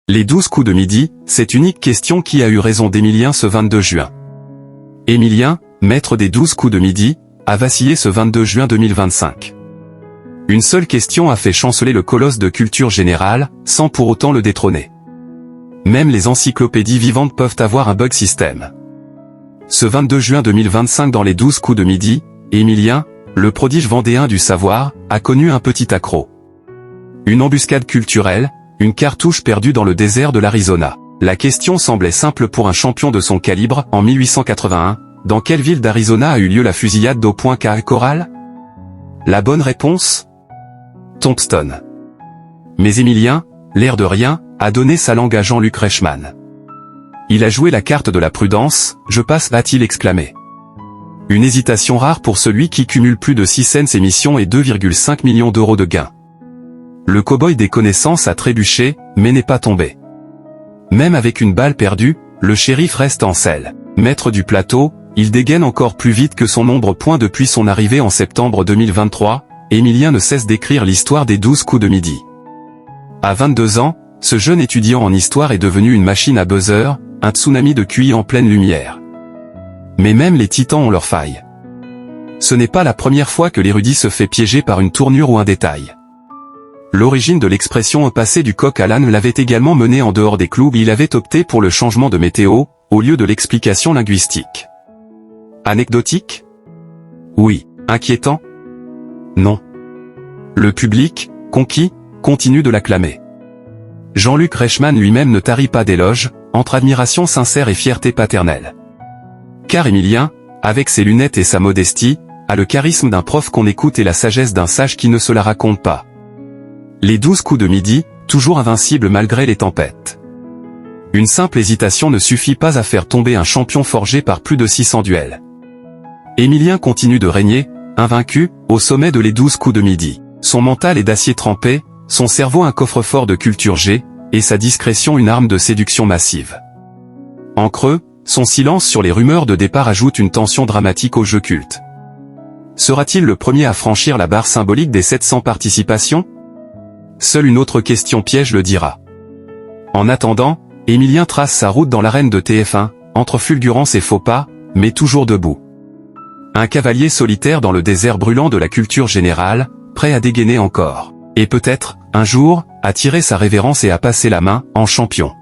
Les 12 coups de midi, cette unique question qui a eu raison d'Emilien ce 22 juin. Emilien, maître des 12 coups de midi, a vacillé ce 22 juin 2025. Une seule question a fait chanceler le colosse de culture générale, sans pour autant le détrôner. Même les encyclopédies vivantes peuvent avoir un bug système. Ce 22 juin 2025 dans les 12 coups de midi, Emilien, le prodige vendéen du savoir, a connu un petit accroc. Une embuscade culturelle, une cartouche perdue dans le désert de l'Arizona. La question semblait simple pour un champion de son calibre. En 1881, dans quelle ville d'Arizona a eu lieu la fusillade d'Au Point Caïn Coral? La bonne réponse? Tombstone. Mais Emilien, l'air de rien, a donné sa langue à Jean-Luc Reichmann. Il a joué la carte de la prudence, je passe, a-t-il exclamé. Une hésitation rare pour celui qui cumule plus de 6 cents émissions et 2,5 millions d'euros de gains. Le cow-boy des connaissances a trébuché, mais n'est pas tombé. Même avec une balle perdue, le shérif reste en selle. Maître du plateau, il dégaine encore plus vite que son nombre point depuis son arrivée en septembre 2023, Emilien ne cesse d'écrire l'histoire des 12 coups de midi. À 22 ans, ce jeune étudiant en histoire est devenu une machine à buzzer, un tsunami de QI en pleine lumière. Mais même les titans ont leurs failles. Ce n'est pas la première fois que l'érudit se fait piéger par une tournure ou un détail. L'origine de l'expression au passé du coq à l'âne l'avait également mené en dehors des clous. Il avait opté pour le changement de météo, au lieu de l'explication linguistique. Anecdotique? Oui. Inquiétant? Non. Le public, conquis, continue de l'acclamer. Jean-Luc Reichmann lui-même ne tarit pas d'éloges, entre admiration sincère et fierté paternelle. Car Emilien, avec ses lunettes et sa modestie, a le charisme d'un prof qu'on écoute et la sagesse d'un sage qui ne se la raconte pas. Les 12 coups de midi, toujours invincibles malgré les tempêtes. Une simple hésitation ne suffit pas à faire tomber un champion forgé par plus de 600 duels. Emilien continue de régner, invaincu, au sommet de les 12 coups de midi. Son mental est d'acier trempé, son cerveau un coffre-fort de culture G, et sa discrétion une arme de séduction massive. En creux, son silence sur les rumeurs de départ ajoute une tension dramatique au jeu culte. Sera-t-il le premier à franchir la barre symbolique des 700 participations? Seule une autre question piège le dira. En attendant, Emilien trace sa route dans l'arène de TF1, entre fulgurance et faux pas, mais toujours debout. Un cavalier solitaire dans le désert brûlant de la culture générale, prêt à dégainer encore. Et peut-être, un jour, à tirer sa révérence et à passer la main, en champion.